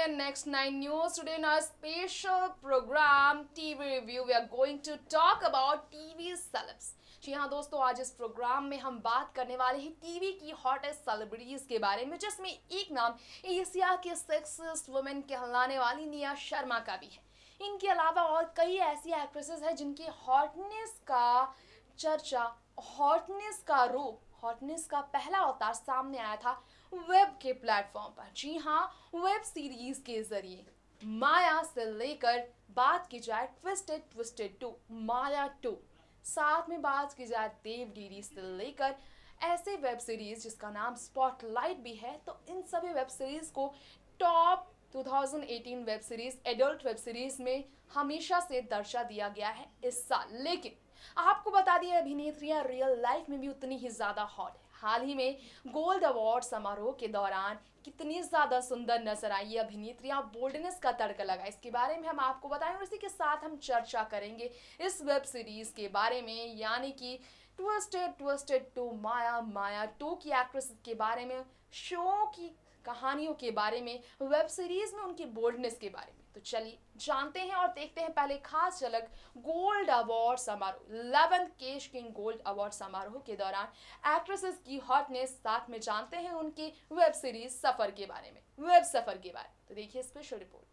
in Next 9 News. Today in our special program TV Review, we are going to talk about TV celebs. जी हाँ दोस्तों, आज इस programme में हम बात करने वाले हैं टीवी की हॉटेस्ट सेलिब्रिटीज के बारे में, जिसमें एक नाम एशिया के सेक्सिस्ट वुमेन कहलाने वाली निया शर्मा का भी है। इनके अलावा और कई ऐसी एक्ट्रेसेस हैं जिनकी हॉटनेस का चर्चा, हॉटनेस का रूप, हॉटनेस का पहला अवतार सामने आया था वेब के प्लेटफॉर्म पर। जी हाँ, वेब सीरीज के जरिए माया से लेकर बात की जाए ट्विस्टेड 2, माया 2, साथ में बात की जाए देव डीडी से लेकर ऐसे वेब सीरीज जिसका नाम स्पॉटलाइट भी है, तो इन सभी वेब सीरीज को top 2018 web series, adult web series में हमेशा से दर्जा दिया गया है इस साल। लेकिन आपको बता दिया, अभिनेत्रियां रियल लाइफ में भी उतनी ही ज्यादा हॉट है। हाल ही में गोल्ड अवार्ड समारोह के दौरान कितनी ज्यादा सुंदर नजर आई ये अभिनेत्रियां, बोल्डनेस का तड़का लगा, इसके बारे में हम आपको बताएं और इसी के साथ हम चर्चा करेंगे इस वेब सीरीज के बारे में, यानी कि ट्विस्टेड 2 माया 2 की एक्ट्रेस के बारे में, शो की कहानियों के बारे में, वेब सीरीज में उनकी बोल्डनेस के बारे में। तो चलिए जानते हैं और देखते हैं पहले खास झलक गोल्ड अवार्ड समारोह, 11th केश किंग गोल्ड अवार्ड समारोह के दौरान एक्ट्रेसेस की हॉटनेस, साथ में जानते हैं उनके वेब सीरीज सफर के बारे में, वेब सफर के बारे में। तो देखिए स्पेशल रिपोर्ट।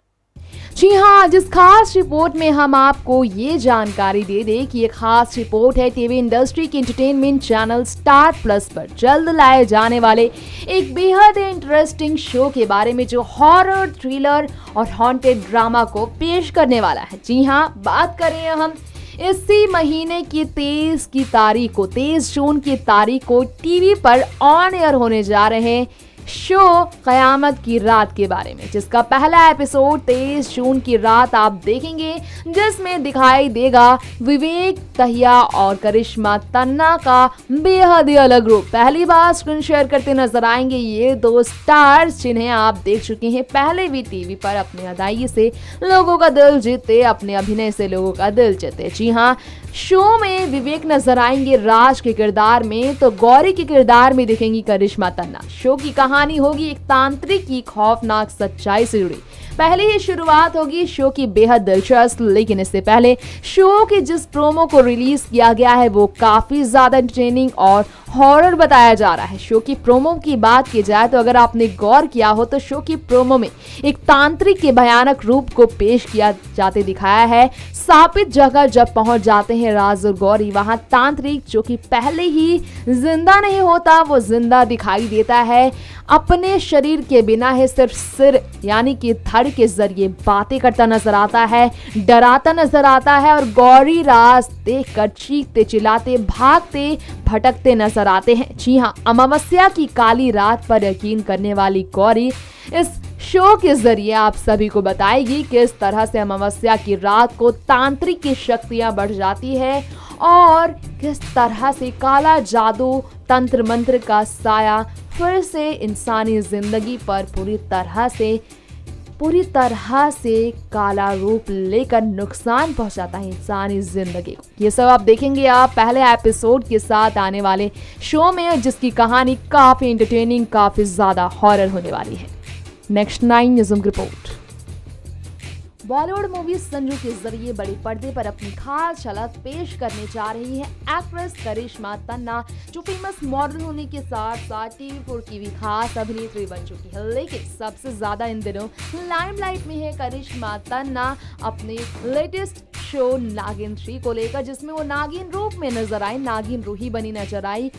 जी हाँ, जिस खास रिपोर्ट में हम आपको ये जानकारी दे दें कि ये खास रिपोर्ट है टीवी इंडस्ट्री के एंटरटेनमेंट चैनल स्टार प्लस पर जल्द लाए जाने वाले एक बेहद इंटरेस्टिंग शो के बारे में, जो हॉरर, थ्रिलर और हॉन्टेड ड्रामा को पेश करने वाला है। जी हाँ, बात करें हम इसी महीने की 23 जून की तारीख को टीवी पर ऑन एयर होने जा रहे शो कयामत की रात के बारे में, जिसका पहला एपिसोड 23 जून की रात आप देखेंगे, जिसमें दिखाई देगा विवेक दहिया और करिश्मा तन्ना का बेहद ही अलग रूप। पहली बार स्क्रीन शेयर करते नजर आएंगे ये दो स्टार्स, जिन्हें आप देख चुके हैं पहले भी टीवी पर अपने अदायगी से लोगों का दिल जीते, अपने अभिनय से लोगों का दिल जीते। जी हाँ, शो में विवेक नजर आएंगे राज के किरदार में, तो गौरी के किरदार में दिखेंगी करिश्मा तन्ना। शो की कहानी होगी एक तांत्रिक की खौफनाक सच्चाई से जुड़ी। पहले ही शुरुआत होगी शो की बेहद दिलचस्प, लेकिन इससे पहले शो के जिस प्रोमो को रिलीज किया गया है वो काफी ज्यादा एंटरटेनिंग और हॉरर बताया जा रहा है। शो की प्रोमो की बात की जाए तो अगर आपने गौर किया हो तो शो की प्रोमो में एक तांत्रिक के भयानक रूप को पेश किया जाते दिखाया है। स्थापित जगह जब पहुंच जाते हैं राज और गौरी, वहां तांत्रिक, जो कि पहले ही जिंदा नहीं होता, वो जिंदा दिखाई देता है। अपने शरीर के बिना है, सिर्फ सिर यानी कि धड़ के जरिए बातें करता नजर आता है, डराता नजर आता है, और गौरी राज देखकर चीखते चिल्लाते, भागते भटकते नजर आते हैं। जी हाँ, अमावस्या की काली रात पर यकीन करने वाली गौरी इस शो के जरिए आप सभी को बताएगी किस तरह से अमावस्या की रात को तांत्रिक की शक्तियां बढ़ जाती है और किस तरह से काला जादू, तंत्र मंत्र का साया फिर से इंसानी जिंदगी पर पूरी तरह से काला रूप लेकर नुकसान पहुंचाता है इंसानी जिंदगी को। ये सब आप देखेंगे आप पहले एपिसोड के साथ आने वाले शो में, जिसकी कहानी काफी एंटरटेनिंग, काफी ज्यादा हॉरर होने वाली है। Next 9 news report. Bollywood movie Sanju के जरिए बड़े पर्दे पर अपनी खास झलक पेश करने जा रही है एक्ट्रेस करिश्मा तन्ना, जो फेमस मॉडल होने के साथ साथ TV4 की भी खास अभिनेत्री बन चुकी है। लेकिन सबसे ज्यादा इन दिनों लाइमलाइट में है करिश्मा तन्ना अपने लेटेस्ट शो नागिन 3 को लेकर, जिसमें वो नागिन रूप में नजर आई, नागिन रूही बनी नजर आई।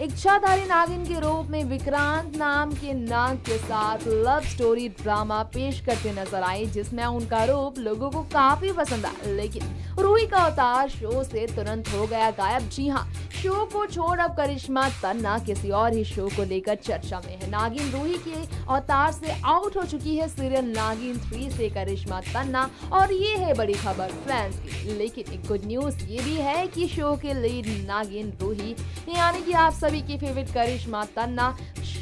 इच्छाधारी नागिन के रूप में विक्रांत नाम के नाग के साथ लव स्टोरी ड्रामा पेश करते नजर आई, जिसमें उनका रूप लोगों को काफी पसंद आया। लेकिन रूही का अवतार शो से तुरंत हो गया गायब। जी हाँ, शो को छोड़ अब करिश्मा तन्ना किसी और ही शो को लेकर चर्चा में है। नागिन रूही के अवतार से आउट हो चुकी है सीरियल नागिन 3 से करिश्मा तन्ना, और ये है बड़ी खबर फैंस की। लेकिन एक गुड न्यूज ये भी है कि शो के लीड नागिन रूही यानी कि आप सभी की फेवरेट करिश्मा तन्ना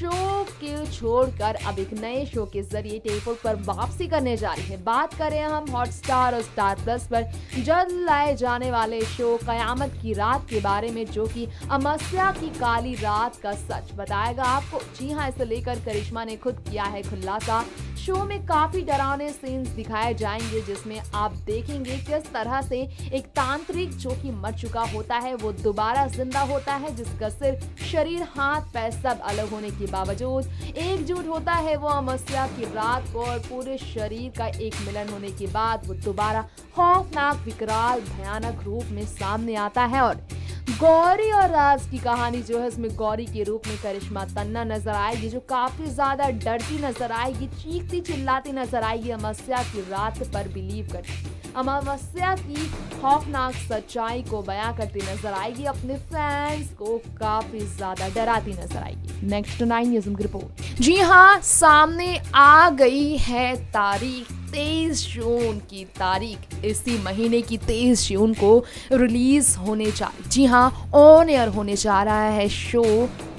शो के छोड़कर अब एक नए शो के जरिए टेलीफोन पर वापसी करने जा रही है। बात करें हम हॉटस्टार और स्टार प्लस पर जल्द लाए जाने वाले शो कयामत की रात के बारे में, जो कि अमावस्या की काली रात का सच बताएगा आपको। जी हाँ, इसे लेकर करिश्मा ने खुद किया है खुलासा। शो में काफी डरावने सीन्स दिखाए जाएंगे, जिसमें आप देखेंगे किस तरह से एक तांत्रिक जो कि मर चुका होता है वो दोबारा जिंदा होता है, जिसका सिर, शरीर, हाथ, पैर सब अलग होने के बावजूद एकजुट होता है वो अमावस्या की रात को, और पूरे शरीर का एक मिलन होने के बाद वो दोबारा खौफनाक, विकराल, भयानक रूप में सामने आता है। और गौरी और राज की कहानी जो है, इसमें गौरी के रूप में करिश्मा तन्ना नजर आएगी, जो काफी ज्यादा डरती नजर आएगी, चीखती चिल्लाती नजर आएगी, अमावस्या की रात पर बिलीव करती, अमावस्या की खौफनाक सच्चाई को बयां करती नजर आएगी, अपने फैंस को काफी ज्यादा डराती नजर आएगी। नेक्स्ट 9 न्यूज़ की रिपोर्ट। जी हाँ, सामने आ गई है तारीख, 23 जून की तारीख। इसी महीने की 23 जून को रिलीज होने जा, जी हाँ, ऑन एयर होने जा रहा है शो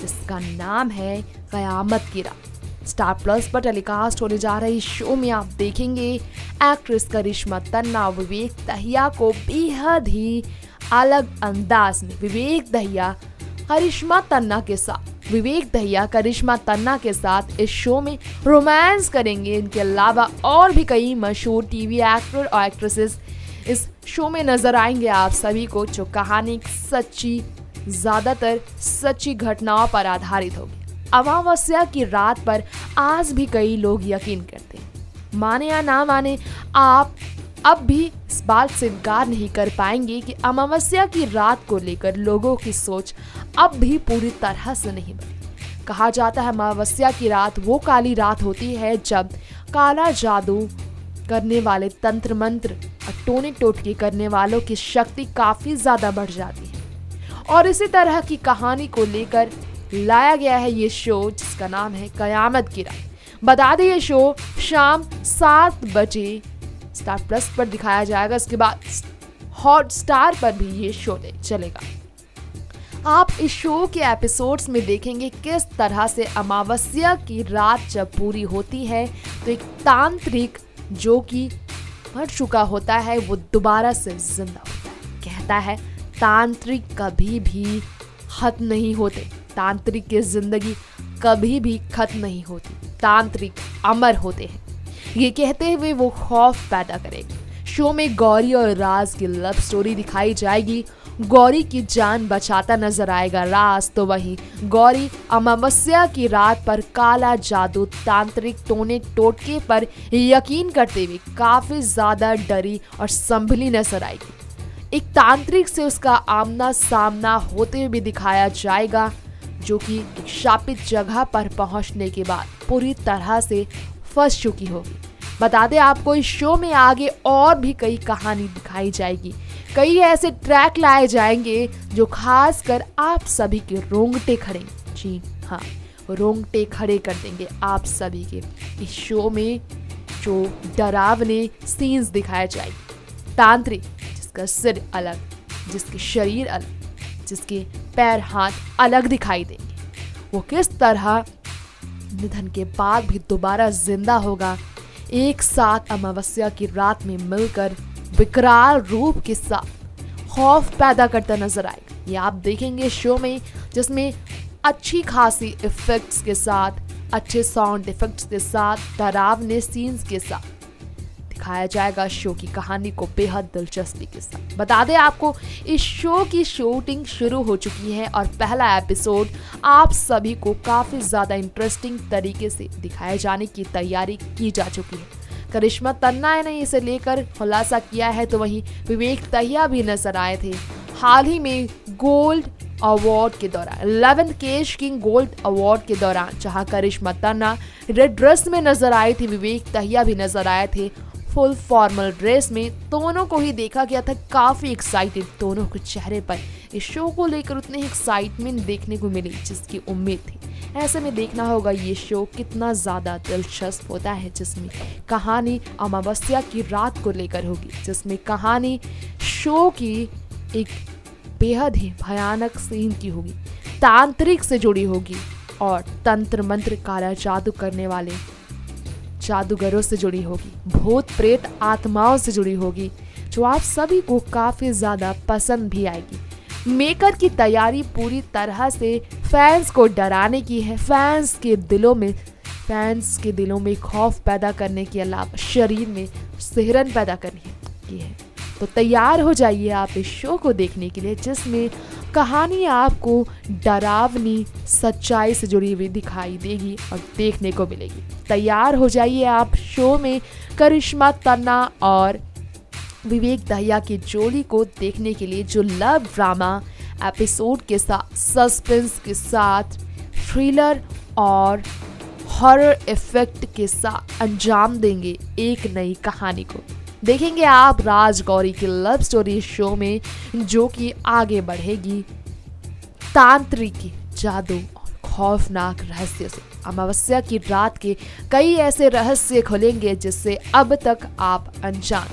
जिसका नाम है कयामत की रात। स्टार प्लस पर टेलीकास्ट होने जा रही शो में आप देखेंगे एक्ट्रेस करिश्मा तन्ना विवेक दहिया को बेहद ही अलग अंदाज में, विवेक दहिया करिश्मा तन्ना के साथ इस शो में रोमांस करेंगे। इनके अलावा और भी कई मशहूर टीवी एक्टर और एक्ट्रेसेस इस शो में नजर आएंगे आप सभी को, जो कहानी ज्यादातर सच्ची घटनाओं पर आधारित होगी। अमावस्या की रात पर आज भी कई लोग यकीन करते हैं, माने या ना माने, आप अब भी इस बात से इनकार नहीं कर पाएंगे कि अमावस्या की रात को लेकर लोगों की सोच अब भी पूरी तरह से नहीं बदली। कहा जाता है अमावस्या की रात वो काली रात होती है जब काला जादू करने वाले, तंत्र मंत्र और टोने टोटके करने वालों की शक्ति काफी ज्यादा बढ़ जाती है। और इसी तरह की कहानी को लेकर लाया गया है ये शो जिसका नाम है कयामत की रात। बता दें ये शो शाम 7 बजे स्टार प्लस पर दिखाया जाएगा। इसके बाद हॉटस्टार पर भी ये शो चलेगा। आप इस शो के एपिसोड्स में देखेंगे किस तरह से अमावस्या की रात जब पूरी होती है तो एक तांत्रिक जो कि मर चुका होता है वो दोबारा से जिंदा होता है। कहता है तांत्रिक कभी भी खत्म नहीं होते, तांत्रिक की जिंदगी कभी भी खत्म नहीं होती, तांत्रिक अमर होते हैं, ये कहते हुए वो खौफ पैदा करेगा। शो में गौरी और राज की लव स्टोरी दिखाई जाएगी। गौरी की जान बचाता नजर आएगा राज, तो वहीं गौरी अमावस्या की रात पर काला जादू, तांत्रिक टोने टोटके पर यकीन करते हुए काफी ज्यादा डरी और संभली नजर आएगी। एक तांत्रिक से उसका आमना सामना होते हुए भी दिखाया जाएगा, जो कि एक शापित जगह पर पहुंचने के बाद पूरी तरह से फंस चुकी होगी। बता दें आपको इस शो में आगे और भी कई कहानी दिखाई जाएगी, कई ऐसे ट्रैक लाए जाएंगे जो खासकर आप सभी के रोंगटे खड़े, जी हाँ, रोंगटे खड़े कर देंगे आप सभी के। इस शो में जो डरावने सीन्स दिखाए जाएंगे, तांत्रिक जिसका सिर अलग, जिसके शरीर अलग, जिसके पैर हाथ अलग दिखाई देंगे, वो किस तरह निधन के बाद भी दोबारा जिंदा होगा, एक साथ अमावस्या की रात में मिलकर विकराल रूप के साथ खौफ पैदा करता नजर आएगा। ये आप देखेंगे शो में, जिसमें अच्छी खासी इफेक्ट्स के साथ, अच्छे साउंड इफेक्ट्स के साथ, डरावने सीन्स के साथ दिखाया जाएगा शो की कहानी को बेहद दिलचस्पी के साथ। बता दें आपको इस शो की शूटिंग शुरू हो चुकी है और पहला एपिसोड आप सभी को काफी ज्यादा इंटरेस्टिंग तरीके से दिखाए जाने की तैयारी की जा चुकी है। करिश्मा तन्ना ने इसे लेकर खुलासा किया है, तो वहीं विवेक दहिया भी नजर आए थे हाल ही में गोल्ड अवार्ड के दौरान, 11th cash king gold award के दौरान, जहां करिश्मा तन्ना रेड ड्रेस में नजर आई थी, विवेक दहिया भी नजर आए थे फुल फॉर्मल ड्रेस में। दोनों को ही देखा गया था काफी एक्साइटेड, दोनों के चेहरे पर इस शो को लेकर उतनी एक्साइटमेंट देखने को मिली जिसकी उम्मीद थी। ऐसे में देखना होगा ये शो कितना ज्यादा दिलचस्प होता है, जिसमें कहानी अमावस्या की रात को लेकर होगी, जिसमें कहानी शो की एक बेहद ही भयानक सीन की होगी, तांत्रिक से जुड़ी होगी और तंत्र मंत्र काला जादू करने वाले जादूगरों से जुड़ी होगी, भूत प्रेत आत्माओं से जुड़ी होगी, जो आप सभी को काफी ज्यादा पसंद भी आएगी। मेकर की तैयारी पूरी तरह से फैंस को डराने की है, फैंस के दिलों में खौफ पैदा करने के अलावा शरीर में सिहरन पैदा करने की है। तो तैयार हो जाइए आप इस शो को देखने के लिए, जिसमें कहानी आपको डरावनी सच्चाई से जुड़ी हुई दिखाई देगी और देखने को मिलेगी। तैयार हो जाइए आप शो में करिश्मा तन्ना और विवेक दहिया की जोड़ी को देखने के लिए, जो लव ड्रामा एपिसोड के साथ, सस्पेंस के साथ, थ्रिलर और हॉरर इफेक्ट के साथ अंजाम देंगे एक नई कहानी को। देखेंगे आप राज गौरी की लव स्टोरी शो में, जो कि आगे बढ़ेगी तांत्रिकी, जादू और खौफनाक रहस्य से। अमावस्या की रात के कई ऐसे रहस्य खुलेंगे जिससे अब तक आप अनजान